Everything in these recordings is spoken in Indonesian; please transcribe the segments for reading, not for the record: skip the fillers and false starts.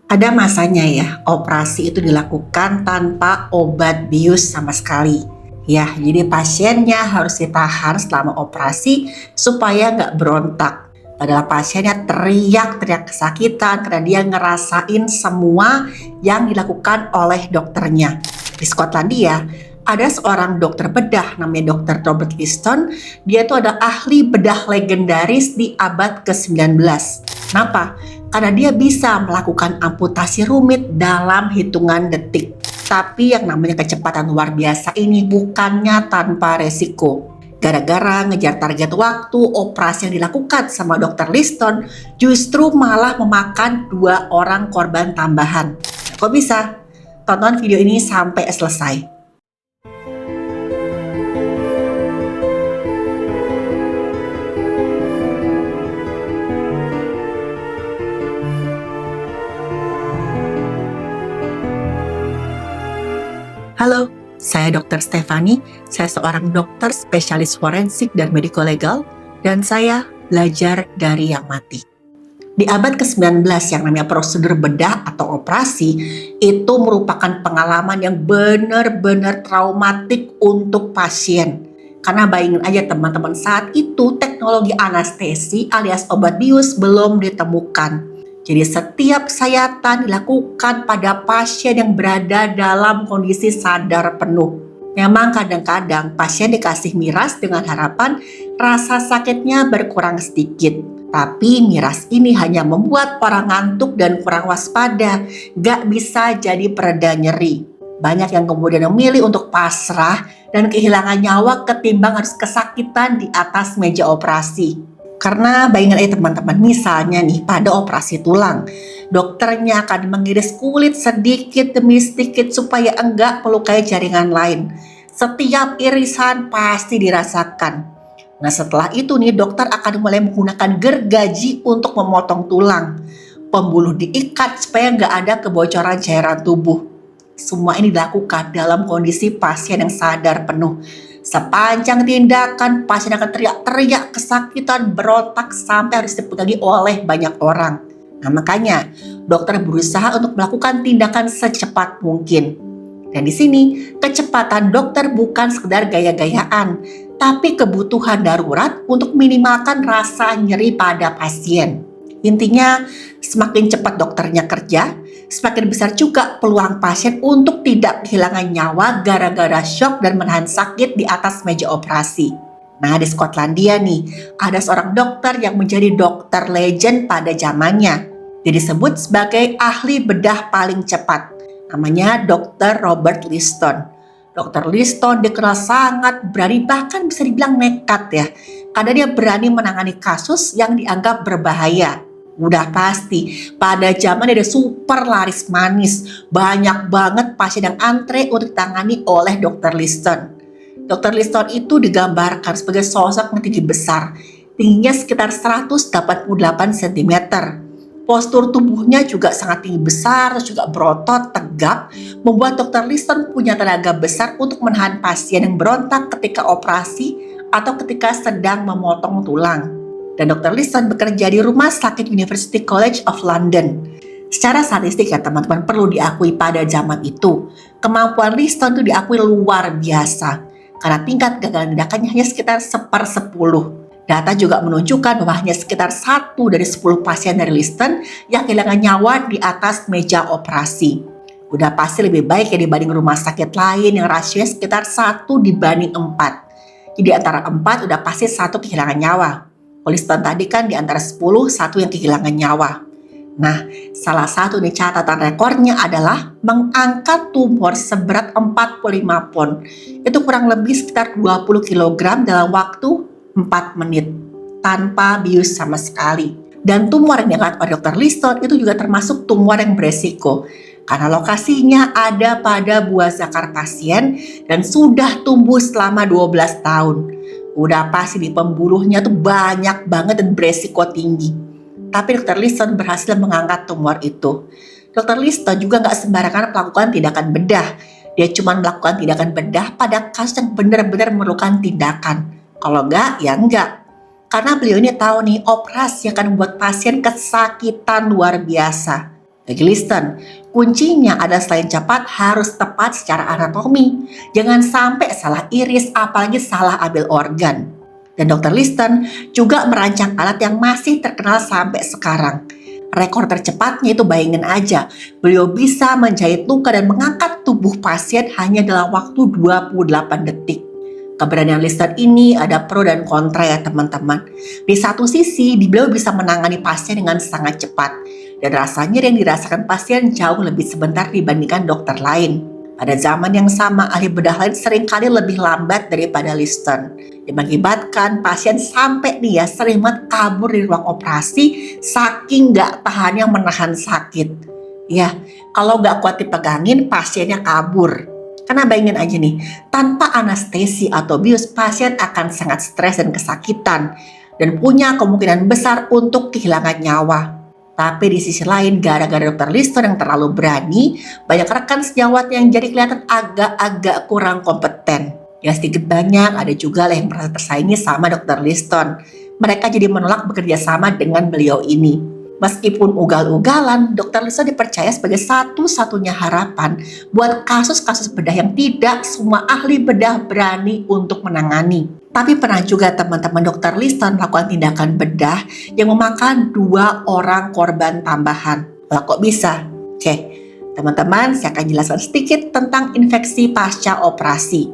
Ada masanya ya, operasi itu dilakukan tanpa obat bius sama sekali. Ya, jadi pasiennya harus ditahan selama operasi supaya nggak berontak. Padahal pasiennya teriak-teriak kesakitan karena dia ngerasain semua yang dilakukan oleh dokternya. Di Skotlandia, ada seorang dokter bedah namanya Dr. Robert Liston. Dia itu ada ahli bedah legendaris di abad ke-19. Kenapa? Karena dia bisa melakukan amputasi rumit dalam hitungan detik. Tapi yang namanya kecepatan luar biasa ini bukannya tanpa resiko. Gara-gara ngejar target waktu, operasi yang dilakukan sama Dr. Liston justru malah memakan 2 orang korban tambahan. Kok bisa? Tonton video ini sampai selesai. Halo, saya Dr. Stefani. Saya seorang dokter spesialis forensik dan medico legal, dan saya belajar dari yang mati. Di abad ke-19 yang namanya prosedur bedah atau operasi, itu merupakan pengalaman yang benar-benar traumatik untuk pasien. Karena bayangin aja teman-teman, saat itu teknologi anestesi alias obat bius belum ditemukan. Jadi setiap sayatan dilakukan pada pasien yang berada dalam kondisi sadar penuh. Memang kadang-kadang pasien dikasih miras dengan harapan rasa sakitnya berkurang sedikit. Tapi miras ini hanya membuat orang ngantuk dan kurang waspada, gak bisa jadi pereda nyeri. Banyak yang kemudian memilih untuk pasrah dan kehilangan nyawa ketimbang harus kesakitan di atas meja operasi. Karena bayangin aja teman-teman, misalnya nih pada operasi tulang, dokternya akan mengiris kulit sedikit demi sedikit supaya enggak melukai jaringan lain. Setiap irisan pasti dirasakan. Nah setelah itu nih dokter akan mulai menggunakan gergaji untuk memotong tulang. Pembuluh diikat supaya nggak ada kebocoran cairan tubuh. Semua ini dilakukan dalam kondisi pasien yang sadar penuh. Sepanjang tindakan, pasien akan teriak-teriak kesakitan, berontak sampai harus dipegangi oleh banyak orang. Nah makanya dokter berusaha untuk melakukan tindakan secepat mungkin. Dan di sini kecepatan dokter bukan sekedar gaya-gayaan, tapi kebutuhan darurat untuk minimalkan rasa nyeri pada pasien. Intinya, semakin cepat dokternya kerja, semakin besar juga peluang pasien untuk tidak kehilangan nyawa gara-gara syok dan menahan sakit di atas meja operasi. Nah, di Skotlandia nih, ada seorang dokter yang menjadi dokter legend pada zamannya. Dia disebut sebagai ahli bedah paling cepat. Namanya Dr. Robert Liston. Dr. Liston dikenal sangat berani, bahkan bisa dibilang nekat ya. Karena dia berani menangani kasus yang dianggap berbahaya. Udah pasti, pada zaman dia super laris manis. Banyak banget pasien yang antre untuk ditangani oleh Dr. Liston. Dr. Liston itu digambarkan sebagai sosok yang tinggi besar. Tingginya sekitar 188 cm. Postur tubuhnya juga sangat tinggi besar, terus juga berotot, tegap, membuat Dr. Liston punya tenaga besar untuk menahan pasien yang berontak ketika operasi atau ketika sedang memotong tulang. Dan Dr. Liston bekerja di Rumah Sakit University College of London. Secara statistik ya teman-teman, perlu diakui pada zaman itu, kemampuan Liston itu diakui luar biasa. Karena tingkat gagal tindakannya hanya sekitar 1/10. Data juga menunjukkan bahwa hanya sekitar 1 dari 10 pasien dari Liston yang kehilangan nyawa di atas meja operasi. Udah pasti lebih baik ya dibanding rumah sakit lain yang rasionya sekitar 1/4. Jadi antara 4 udah pasti 1 kehilangan nyawa. Liston tadi kan di antara 10, 1 yang kehilangan nyawa. Nah, salah satu nih catatan rekornya adalah mengangkat tumor seberat 45 pon. Itu kurang lebih sekitar 20 kg dalam waktu 4 menit. Tanpa bius sama sekali. Dan tumor yang diangkat oleh Dr. Liston itu juga termasuk tumor yang beresiko. Karena lokasinya ada pada buah zakar pasien dan sudah tumbuh selama 12 tahun. Udah pasti di pembuluhnya tuh banyak banget dan beresiko tinggi. Tapi Dr. Liston berhasil mengangkat tumor itu. Dr. Liston juga nggak sembarangan melakukan tindakan bedah. Dia cuma melakukan tindakan bedah pada kasus yang benar-benar memerlukan tindakan. Kalau nggak, ya nggak. Karena beliau ini tahu nih, operasi akan membuat pasien kesakitan luar biasa. Bagi Liston, kuncinya adalah selain cepat harus tepat secara anatomi. Jangan sampai salah iris apalagi salah ambil organ. Dan Dr. Liston juga merancang alat yang masih terkenal sampai sekarang. Rekor tercepatnya itu bayangin aja, beliau bisa menjahit luka dan mengangkat tubuh pasien hanya dalam waktu 28 detik. Keberanian Liston ini ada pro dan kontra ya teman-teman. Di satu sisi, beliau bisa menangani pasien dengan sangat cepat. Dan rasanya yang dirasakan pasien jauh lebih sebentar dibandingkan dokter lain. Pada zaman yang sama, ahli bedah lain seringkali lebih lambat daripada Liston. Yang mengakibatkan pasien sampai sering banget kabur di ruang operasi saking gak tahannya menahan sakit. Ya, kalau gak kuat dipegangin, pasiennya kabur. Karena bayangin aja nih, tanpa anestesi atau bius, pasien akan sangat stres dan kesakitan. Dan punya kemungkinan besar untuk kehilangan nyawa. Tapi di sisi lain, gara-gara Dr. Liston yang terlalu berani, banyak rekan sejawat yang jadi kelihatan agak-agak kurang kompeten. Ya sedikit banyak ada juga lah yang merasa tersaingi sama Dr. Liston. Mereka jadi menolak bekerja sama dengan beliau ini. Meskipun ugal-ugalan, Dr. Liston dipercaya sebagai satu-satunya harapan buat kasus-kasus bedah yang tidak semua ahli bedah berani untuk menangani. Tapi pernah juga teman-teman Dr. Liston melakukan tindakan bedah yang memakan 2 orang korban tambahan. Wah, kok bisa? Oke, teman-teman, saya akan jelaskan sedikit tentang infeksi pasca operasi.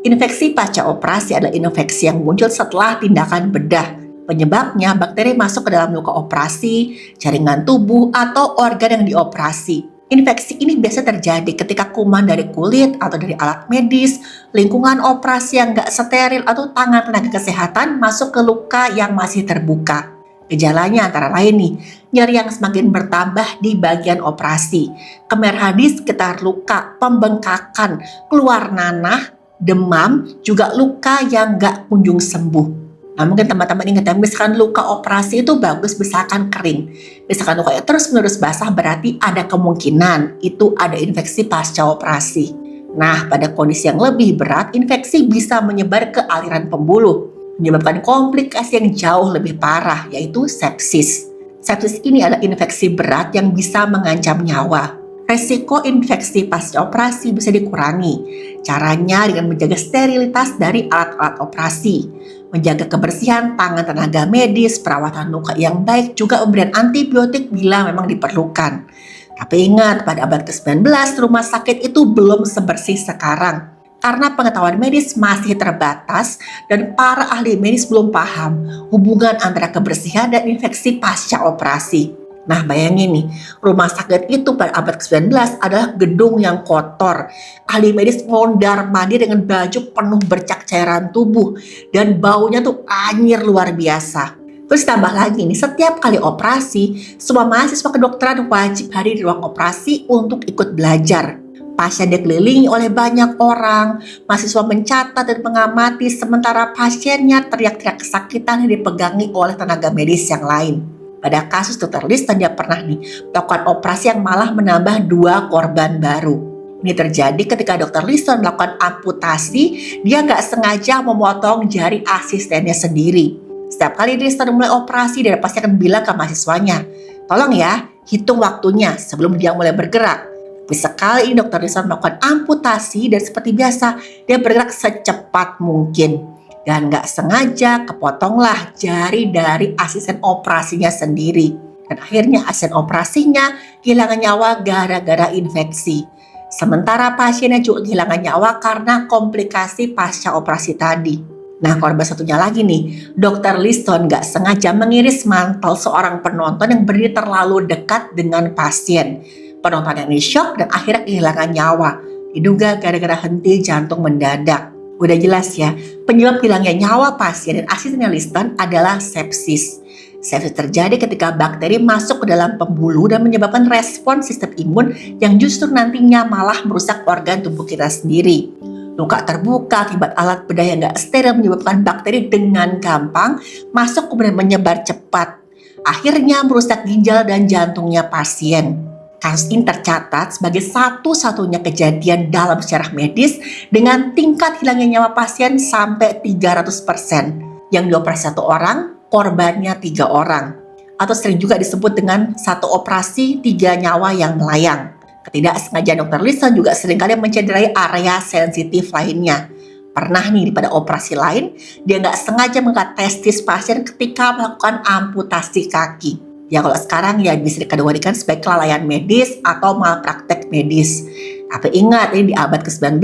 Infeksi pasca operasi adalah infeksi yang muncul setelah tindakan bedah. Penyebabnya bakteri masuk ke dalam luka operasi, jaringan tubuh, atau organ yang dioperasi. Infeksi ini biasa terjadi ketika kuman dari kulit atau dari alat medis, lingkungan operasi yang gak steril, atau tangan tenaga kesehatan masuk ke luka yang masih terbuka. Gejalanya antara lain nih, nyeri yang semakin bertambah di bagian operasi, kemerahan di sekitar luka, pembengkakan, keluar nanah, demam, juga luka yang gak kunjung sembuh. Nah, mungkin teman-teman ingat ya, misalkan luka operasi itu bagus misalkan kering. Misalkan lukanya terus-menerus basah berarti ada kemungkinan itu ada infeksi pasca operasi. Nah, pada kondisi yang lebih berat, infeksi bisa menyebar ke aliran pembuluh, menyebabkan komplikasi yang jauh lebih parah, yaitu sepsis. Sepsis ini adalah infeksi berat yang bisa mengancam nyawa. Resiko infeksi pasca operasi bisa dikurangi. Caranya dengan menjaga sterilitas dari alat-alat operasi, menjaga kebersihan tangan tenaga medis, perawatan luka yang baik, juga pemberian antibiotik bila memang diperlukan. Tapi ingat, pada abad ke-19 rumah sakit itu belum sebersih sekarang. Karena pengetahuan medis masih terbatas dan para ahli medis belum paham hubungan antara kebersihan dan infeksi pasca operasi. Nah, bayangin nih, rumah sakit itu pada abad ke-19 adalah gedung yang kotor. Ahli medis mondar-mandir dengan baju penuh bercak cairan tubuh dan baunya tuh anyir luar biasa. Terus tambah lagi nih, setiap kali operasi, semua mahasiswa kedokteran wajib hadir di ruang operasi untuk ikut belajar. Pasien dikelilingi oleh banyak orang, mahasiswa mencatat dan mengamati sementara pasiennya teriak-teriak kesakitan yang dipegangi oleh tenaga medis yang lain. Pada kasus Dr. Liston, dia pernah melakukan operasi yang malah menambah 2 korban baru. Ini terjadi ketika Dr. Liston melakukan amputasi, dia nggak sengaja memotong jari asistennya sendiri. Setiap kali Liston mulai operasi, dia pasti akan bilang ke mahasiswanya, tolong ya, hitung waktunya sebelum dia mulai bergerak. Tapi sekali ini Dr. Liston melakukan amputasi dan seperti biasa, dia bergerak secepat mungkin. Dan nggak sengaja kepotonglah jari dari asisten operasinya sendiri. Dan akhirnya asisten operasinya kehilangan nyawa gara-gara infeksi. Sementara pasiennya juga kehilangan nyawa karena komplikasi pasca operasi tadi. Nah, korban satunya lagi nih, Dr. Liston nggak sengaja mengiris mantel seorang penonton yang berdiri terlalu dekat dengan pasien. Penonton yang shock dan akhirnya kehilangan nyawa. Diduga gara-gara henti jantung mendadak. Udah jelas ya, penyebab hilangnya nyawa pasien dan asistennya Liston adalah sepsis. Sepsis terjadi ketika bakteri masuk ke dalam pembuluh dan menyebabkan respon sistem imun yang justru nantinya malah merusak organ tubuh kita sendiri. Luka terbuka akibat alat bedah yang gak steril menyebabkan bakteri dengan gampang masuk kemudian menyebar cepat. Akhirnya merusak ginjal dan jantungnya pasien. Kasus ini tercatat sebagai satu-satunya kejadian dalam sejarah medis dengan tingkat hilangnya nyawa pasien sampai 300%. Yang dioperasi 1 orang, korbannya 3 orang. atau sering juga disebut dengan satu operasi 3 nyawa yang melayang. Ketidaksengajaan Dr. Liston juga seringkali mencederai area sensitif lainnya. Pernah nih pada operasi lain, dia nggak sengaja mengangkat testis pasien ketika melakukan amputasi kaki. Ya kalau sekarang ya bisa dikategorikan sebagai kelalaian medis atau malpraktek medis. Tapi ingat, ini di abad ke-19,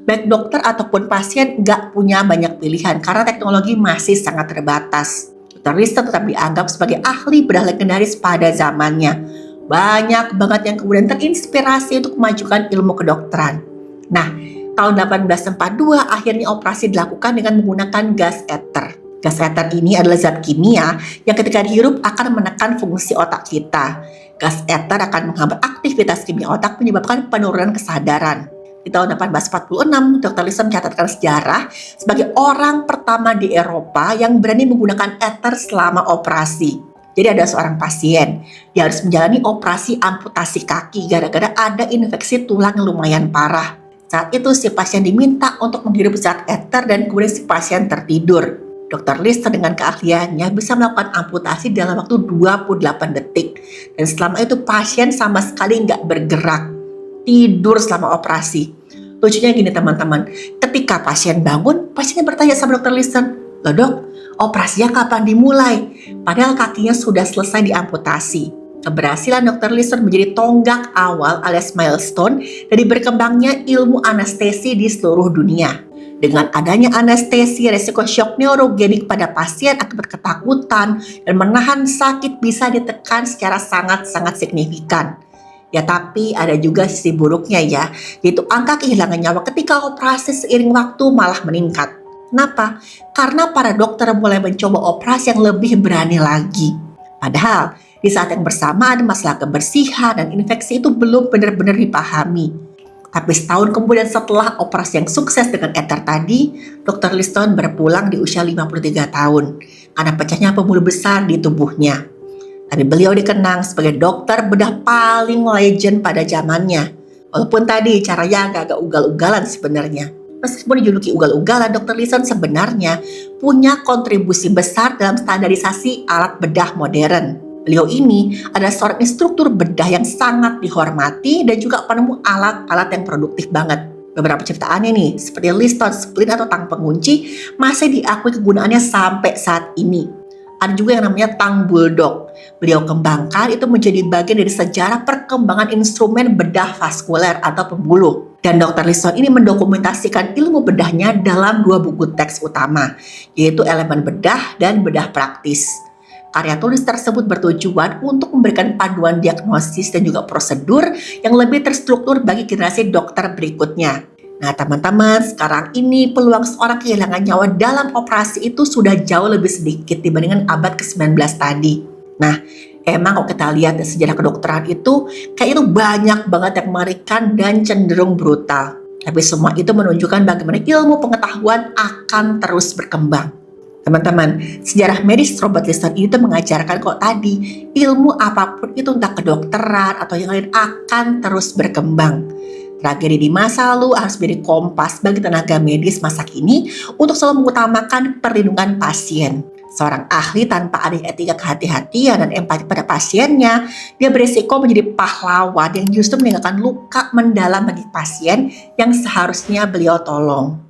baik dokter ataupun pasien nggak punya banyak pilihan karena teknologi masih sangat terbatas. Dr. Liston tetap dianggap sebagai ahli bedah legendaris pada zamannya. Banyak banget yang kemudian terinspirasi untuk memajukan ilmu kedokteran. Nah, tahun 1842 akhirnya operasi dilakukan dengan menggunakan gas ether. Gas ether ini adalah zat kimia yang ketika dihirup akan menekan fungsi otak kita. Gas ether akan menghambat aktivitas kimia otak menyebabkan penurunan kesadaran. Di tahun 1846, Dr. Liston mencatatkan sejarah sebagai orang pertama di Eropa yang berani menggunakan ether selama operasi. Jadi ada seorang pasien yang harus menjalani operasi amputasi kaki gara-gara ada infeksi tulang yang lumayan parah. Saat itu si pasien diminta untuk menghirup zat ether dan kemudian si pasien tertidur. Dr. Liston dengan keahliannya bisa melakukan amputasi dalam waktu 28 detik. Dan selama itu pasien sama sekali nggak bergerak. Tidur selama operasi. Lucunya gini teman-teman, ketika pasien bangun, pasiennya bertanya sama Dr. Liston, "Loh dok, operasinya kapan dimulai?" Padahal kakinya sudah selesai diamputasi. Keberhasilan Dr. Liston menjadi tonggak awal alias milestone dari berkembangnya ilmu anestesi di seluruh dunia. Dengan adanya anestesi, resiko shock neurogenik pada pasien akibat ketakutan dan menahan sakit bisa ditekan secara sangat-sangat signifikan. Ya tapi ada juga sisi buruknya ya, yaitu angka kehilangan nyawa ketika operasi seiring waktu malah meningkat. Kenapa? Karena para dokter mulai mencoba operasi yang lebih berani lagi. Padahal di saat yang bersamaan masalah kebersihan dan infeksi itu belum benar-benar dipahami. Tapi setahun kemudian setelah operasi yang sukses dengan ether tadi, Dr. Liston berpulang di usia 53 tahun karena pecahnya pembuluh besar di tubuhnya. Tapi beliau dikenang sebagai dokter bedah paling legend pada zamannya. Walaupun tadi caranya agak ugal-ugalan sebenarnya. Meskipun dijuluki ugal-ugalan, Dr. Liston sebenarnya punya kontribusi besar dalam standarisasi alat bedah modern. Beliau ini adalah seorang instruktur bedah yang sangat dihormati dan juga penemu alat-alat yang produktif banget. Beberapa ciptaannya nih, seperti Liston splint atau tang pengunci, masih diakui kegunaannya sampai saat ini. Ada juga yang namanya tang bulldog. Beliau kembangkan itu menjadi bagian dari sejarah perkembangan instrumen bedah vaskuler atau pembuluh. Dan Dr. Liston ini mendokumentasikan ilmu bedahnya dalam 2 buku teks utama, yaitu Elemen Bedah dan Bedah Praktis. Karya tulis tersebut bertujuan untuk memberikan panduan diagnosis dan juga prosedur yang lebih terstruktur bagi generasi dokter berikutnya. Nah teman-teman, sekarang ini peluang seorang kehilangan nyawa dalam operasi itu sudah jauh lebih sedikit dibandingkan abad ke-19 tadi. Nah, emang kalau kita lihat sejarah kedokteran itu, kayak itu banyak banget yang mengerikan dan cenderung brutal. Tapi semua itu menunjukkan bagaimana ilmu pengetahuan akan terus berkembang. Teman-teman, sejarah medis Robert Liston itu mengajarkan kok tadi, ilmu apapun itu entah kedokteran atau yang lain akan terus berkembang. Tragedi di masa lalu harus menjadi kompas bagi tenaga medis masa kini untuk selalu mengutamakan perlindungan pasien. Seorang ahli tanpa ada etika kehati-hatian dan empati pada pasiennya, dia berisiko menjadi pahlawan yang justru meninggalkan luka mendalam bagi pasien yang seharusnya beliau tolong.